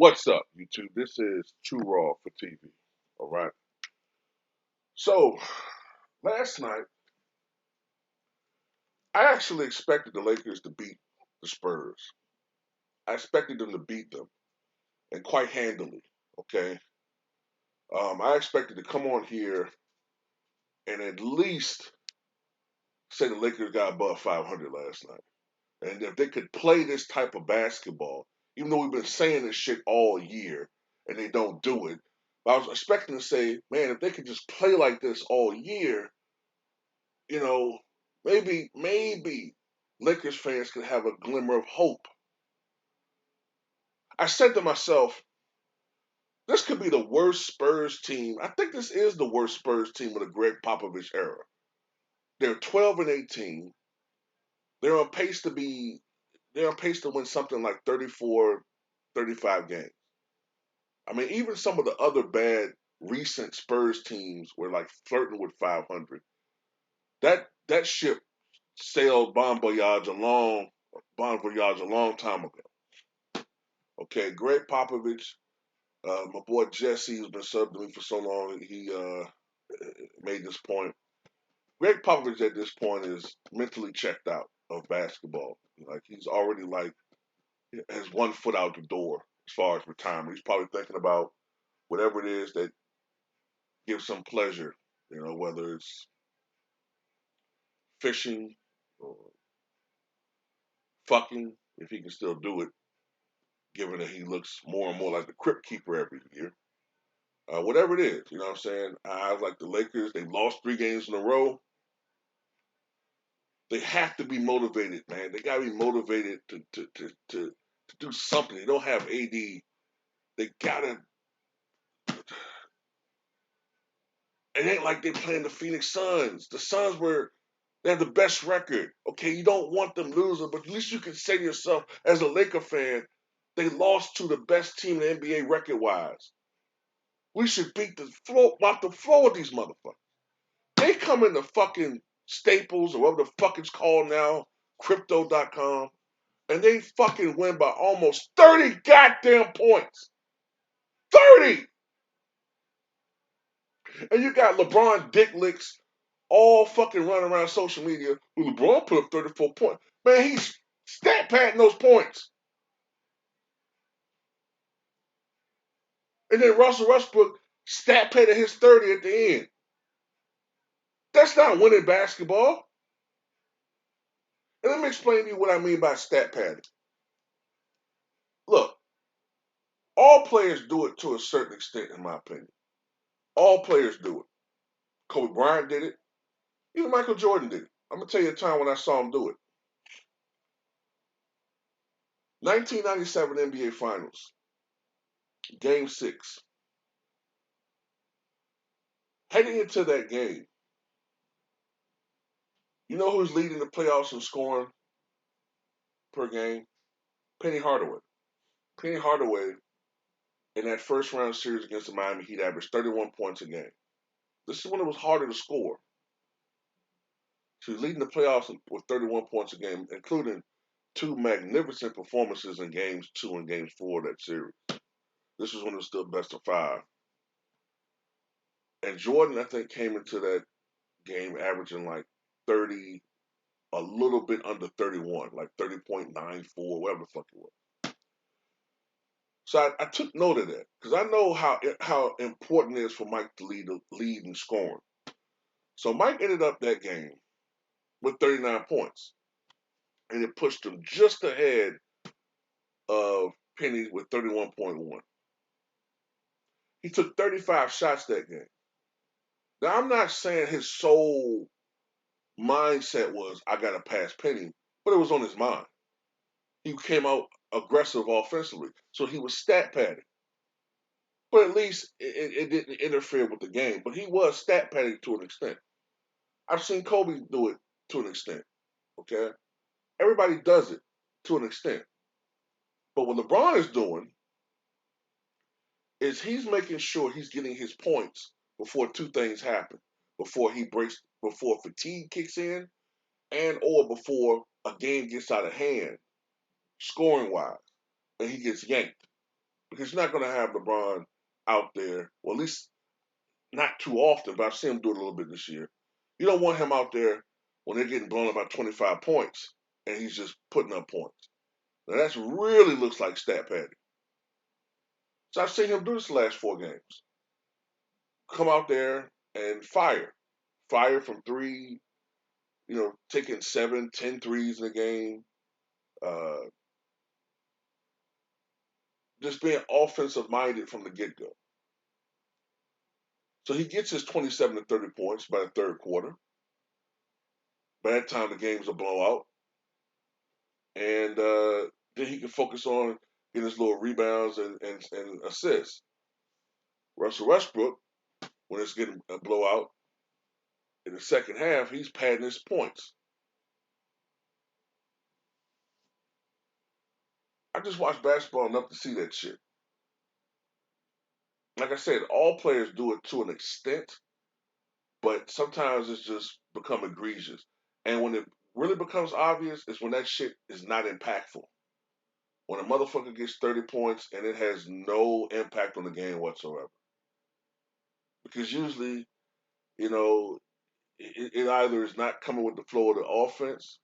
What's up, YouTube? This is Too Raw for TV. All right. So, last night, I actually expected the Lakers to beat the Spurs. I expected them to beat them, and quite handily. Okay. I expected to come on here and at least say the Lakers got above 500 last night. And if they could play this type of basketball, even though we've been saying this shit all year and they don't do it, I was expecting to say, man, if they could just play like this all year, you know, maybe Lakers fans could have a glimmer of hope. I said to myself, this could be the worst Spurs team. I think this is the worst Spurs team of the Greg Popovich era. They're 12 and 18. They're on pace to be they're on pace to win something like 34, 35 games. I mean, even some of the other bad recent Spurs teams were like flirting with 500. That ship sailed Bon Voyage a long time ago. Okay, Greg Popovich, my boy Jesse, who's been subbing to me for so long, he made this point. Greg Popovich at this point is mentally checked out of basketball. Like he's already has one foot out the door as far as retirement. He's probably thinking about whatever it is that gives him pleasure. Whether it's fishing or fucking, if he can still do it, given that he looks more and more like the Crypt Keeper every year. Whatever it is, you know what I'm saying? I like the Lakers. They lost 3 games in a row. They have to be motivated, man. They gotta be motivated to do something. They don't have AD. They gotta. It ain't like they playing the Phoenix Suns. The Suns they have the best record. Okay, you don't want them losing, but at least you can say to yourself, as a Laker fan, they lost to the best team in the NBA record wise. We should mop the floor with these motherfuckers. They come into fucking Staples or whatever the fuck it's called now, crypto.com, and they fucking win by almost 30 goddamn points. 30! And you got LeBron dick licks all fucking running around social media. Well, LeBron put up 34 points. Man, he's stat padding those points. And then Russell Westbrook stat padded his 30 at the end. That's not winning basketball. And let me explain to you what I mean by stat padding. Look, all players do it to a certain extent, in my opinion. All players do it. Kobe Bryant did it. Even Michael Jordan did it. I'm going to tell you a time when I saw him do it. 1997 NBA Finals, Game 6. Heading into that game, you know who's leading the playoffs in scoring per game? Penny Hardaway. Penny Hardaway, in that first round series against the Miami Heat, averaged 31 points a game. This is when it was harder to score. She was leading the playoffs with 31 points a game, including 2 magnificent performances in games 2 and games 4 of that series. This was when it was still best of 5. And Jordan, I think, came into that game averaging like 30, a little bit under 31, like 30.94, whatever the fuck it was. So I took note of that because I know how important it is for Mike to lead in scoring. So Mike ended up that game with 39 points, and it pushed him just ahead of Penny with 31.1. He took 35 shots that game. Now I'm not saying his sole mindset was I gotta pass Penny, but it was on his mind. He came out aggressive offensively, so he was stat padding. But at least it didn't interfere with the game. But he was stat padding to an extent. I've seen Kobe do it to an extent. Okay, everybody does it to an extent. But what LeBron is doing is he's making sure he's getting his points before 2 things happen. Before fatigue kicks in, and or before a game gets out of hand, scoring wise, and he gets yanked. because you're not going to have LeBron out there, well, at least not too often, but I've seen him do it a little bit this year. You don't want him out there when they're getting blown up by 25 points and he's just putting up points. Now, that really looks like stat padding. So I've seen him do this the last 4 games. Come out there and fire. Fire from three, taking 7, 10 threes in a game. Uh, just being offensive minded from the get go. So he gets his 27 to 30 points by the third quarter. By that time, the game's a blowout. And then he can focus on getting his little rebounds and assists. Russell Westbrook, when it's getting a blowout in the second half, he's padding his points. I just watch basketball enough to see that shit. Like I said, all players do it to an extent, but sometimes it's just become egregious. And when it really becomes obvious is when that shit is not impactful. When a motherfucker gets 30 points and it has no impact on the game whatsoever. Because usually, you know, it either is not coming with the flow of the offense.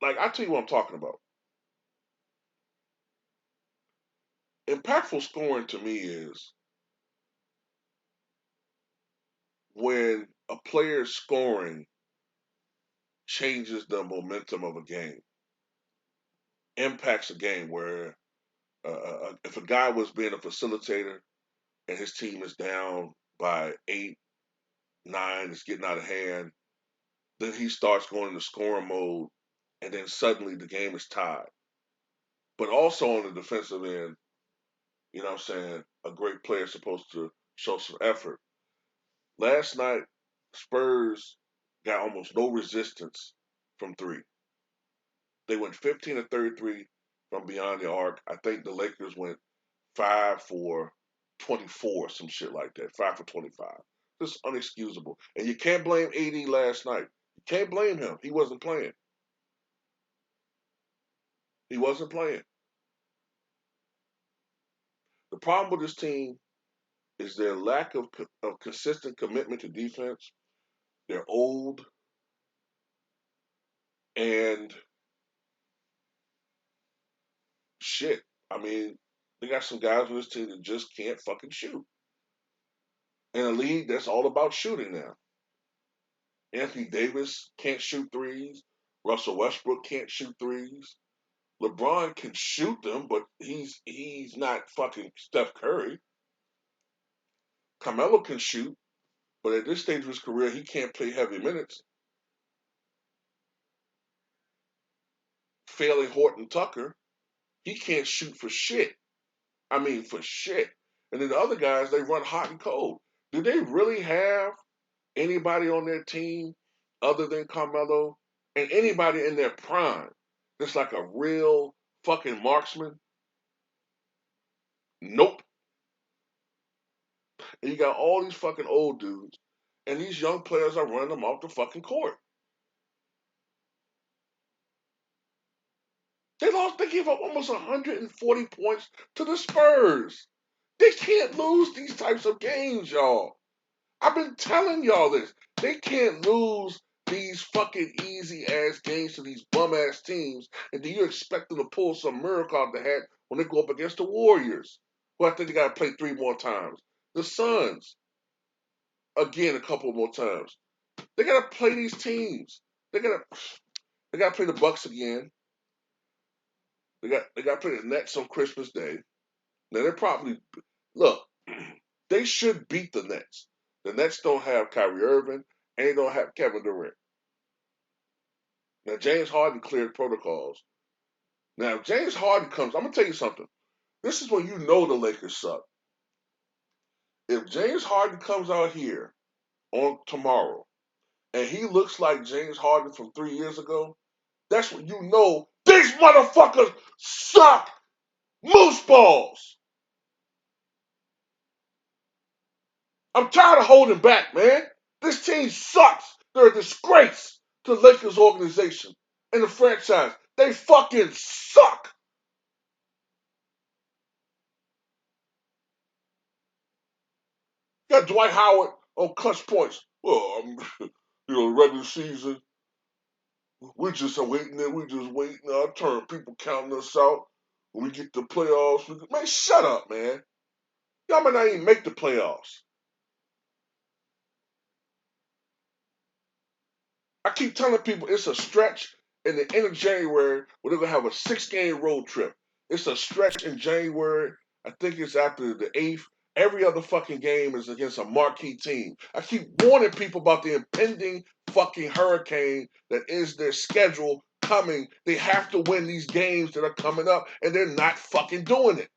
Like, I'll tell you what I'm talking about. Impactful scoring to me is when a player's scoring changes the momentum of a game, impacts a game where if a guy was being a facilitator and his team is down by 8, 9, it's getting out of hand, then he starts going into scoring mode, and then suddenly the game is tied. But also on the defensive end, you know what I'm saying, a great player is supposed to show some effort. Last night, Spurs got almost no resistance from three. They went 15 to 33 from beyond the arc. I think the Lakers went 5 for 24, some shit like that. 5 for 25. Just unexcusable. And you can't blame AD last night. You can't blame him. He wasn't playing. He wasn't playing. The problem with this team is their lack of consistent commitment to defense. They're old, and shit. I mean, they got some guys on this team that just can't fucking shoot. In a league that's all about shooting now. Anthony Davis can't shoot threes. Russell Westbrook can't shoot threes. LeBron can shoot them, but he's not fucking Steph Curry. Carmelo can shoot, but at this stage of his career, he can't play heavy minutes. Failing Horton Tucker, he can't shoot for shit. I mean, for shit. And then the other guys, they run hot and cold. Do they really have anybody on their team other than Carmelo and anybody in their prime that's like a real fucking marksman? Nope. And you got all these fucking old dudes, and these young players are running them off the fucking court. They gave up almost 140 points to the Spurs. They can't lose these types of games, y'all. I've been telling y'all this. They can't lose these fucking easy ass games to these bum ass teams, and do you expect them to pull some miracle out the hat when they go up against the Warriors, who I think they got to play 3 more times? The Suns, again, a couple more times. They got to play these teams. They got to they got to play the Bucks again. They got to play the Nets on Christmas Day. Now they're probably look. They should beat the Nets. The Nets don't have Kyrie Irving and they don't have Kevin Durant. Now James Harden cleared protocols. Now if James Harden comes, I'm gonna tell you something. This is when you know the Lakers suck. If James Harden comes out here on tomorrow and he looks like James Harden from 3 years ago, that's when you know these motherfuckers suck moose balls. I'm tired of holding back, man. This team sucks. They're a disgrace to the Lakers organization and the franchise. They fucking suck. Got Dwight Howard on clutch points. Well, regular season, we just waiting there. We just waiting our turn. People counting us out. When we get the playoffs, man, shut up, man. Y'all might not even make the playoffs. I keep telling people it's a stretch in the end of January where they're gonna have a 6-game road trip. It's a stretch in January. I think it's after the 8th. Every other fucking game is against a marquee team. I keep warning people about the impending fucking hurricane that is their schedule coming. They have to win these games that are coming up, and they're not fucking doing it.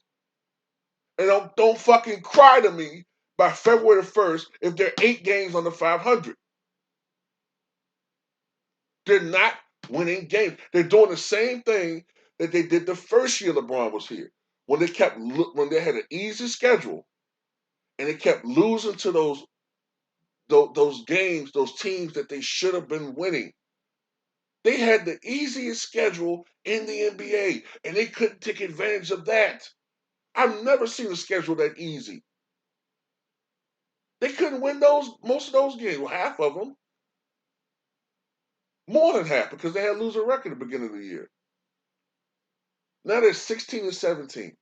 And don't fucking cry to me by February the 1st if they're 8 games under 500. They're not winning games. They're doing the same thing that they did the first year LeBron was here, when they had an easy schedule and they kept losing to those games, those teams that they should have been winning. They had the easiest schedule in the NBA, and they couldn't take advantage of that. I've never seen a schedule that easy. They couldn't win most of those games, well, half of them, more than half, because they had a losing record at the beginning of the year. Now they're 16-17.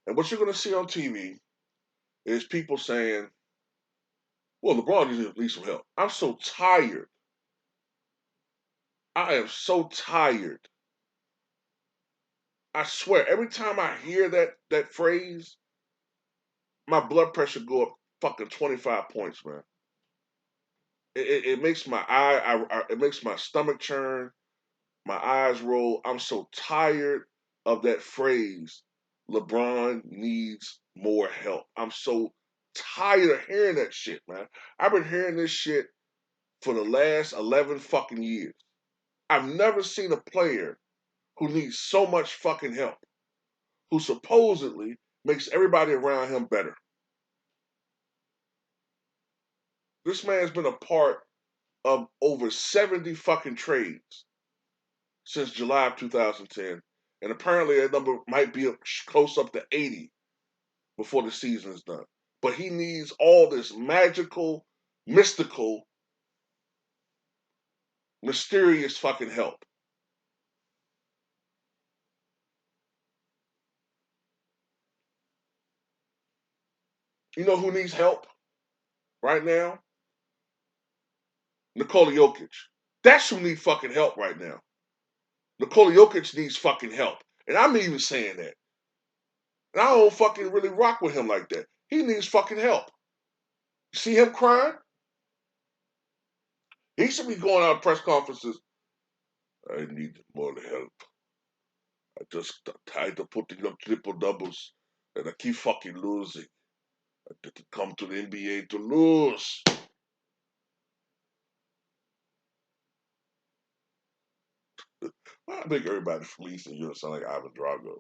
And what you're going to see on TV is people saying, well, LeBron needs some help. I'm so tired. I am so tired. I swear, every time I hear that phrase, my blood pressure go up fucking 25 points, man. It makes my it makes my stomach churn, my eyes roll. I'm so tired of that phrase. LeBron needs more help. I'm so tired of hearing that shit, man. I've been hearing this shit for the last 11 fucking years. I've never seen a player who needs so much fucking help, who supposedly makes everybody around him better. This man's been a part of over 70 fucking trades since July of 2010, and apparently that number might be close up to 80 before the season is done. But he needs all this magical, mystical, mysterious fucking help. You know who needs help right now? Nikola Jokic. That's who needs fucking help right now. Nikola Jokic needs fucking help. And I'm even saying that. And I don't fucking really rock with him like that. He needs fucking help. You see him crying? He should be going out press conferences. I need more help. I just tired of putting up triple doubles and I keep fucking losing. I didn't come to the NBA to lose. I make everybody from Eastern Europe sound like Ivan Drago.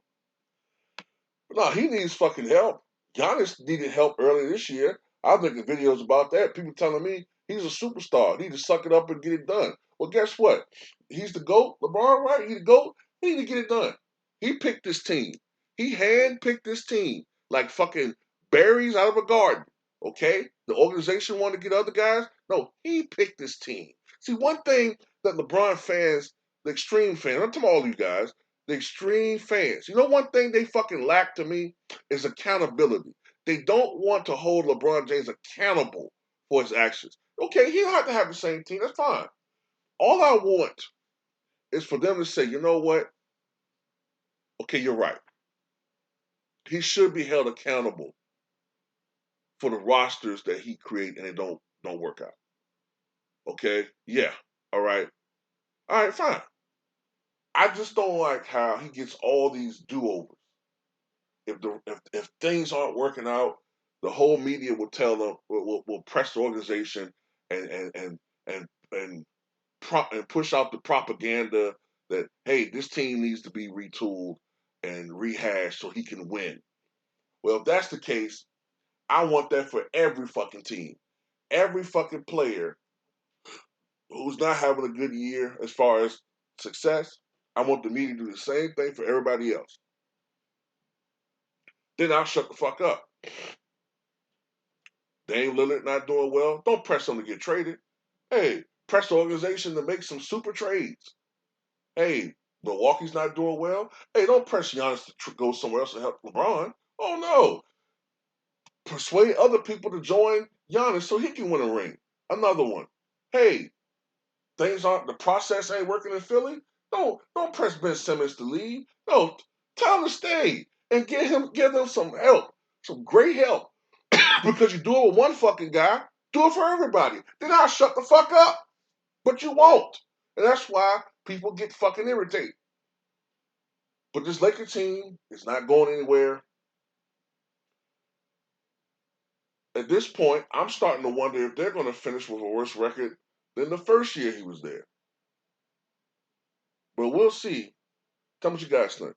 No, he needs fucking help. Giannis needed help earlier this year. I was making videos about that. People telling me he's a superstar. He need to suck it up and get it done. Well, guess what? He's the GOAT. LeBron, right? He's the GOAT. He need to get it done. He picked this team. He handpicked this team like fucking berries out of a garden. Okay? The organization wanted to get other guys. No, he picked this team. See, one thing that LeBron fans, the extreme fans, I'm talking about all you guys, the extreme fans. You know, one thing they fucking lack to me is accountability. They don't want to hold LeBron James accountable for his actions. Okay, he don't have to have the same team. That's fine. All I want is for them to say, you know what? Okay, you're right. He should be held accountable for the rosters that he create and they don't work out. Okay? Yeah. All right. All right, fine. I just don't like how he gets all these do-overs. If things aren't working out, the whole media will tell them will press the organization and and and and and, and push out the propaganda that hey, this team needs to be retooled and rehashed so he can win. Well, if that's the case, I want that for every fucking team. Every fucking player who's not having a good year as far as success, I want the media to do the same thing for everybody else. Then I'll shut the fuck up. Dame Lillard not doing well. Don't press him to get traded. Hey, press the organization to make some super trades. Hey, Milwaukee's not doing well. Hey, don't press Giannis to go somewhere else to help LeBron. Oh no. Persuade other people to join Giannis so he can win a ring. Another one. Hey, the process ain't working in Philly. Don't press Ben Simmons to leave. No, tell him to stay and give them some help, some great help. Because you do it with one fucking guy, do it for everybody. Then I'll shut the fuck up. But you won't. And that's why people get fucking irritated. But this Laker team is not going anywhere. At this point, I'm starting to wonder if they're going to finish with a worse record than the first year he was there. But we'll see. Tell me what you guys think.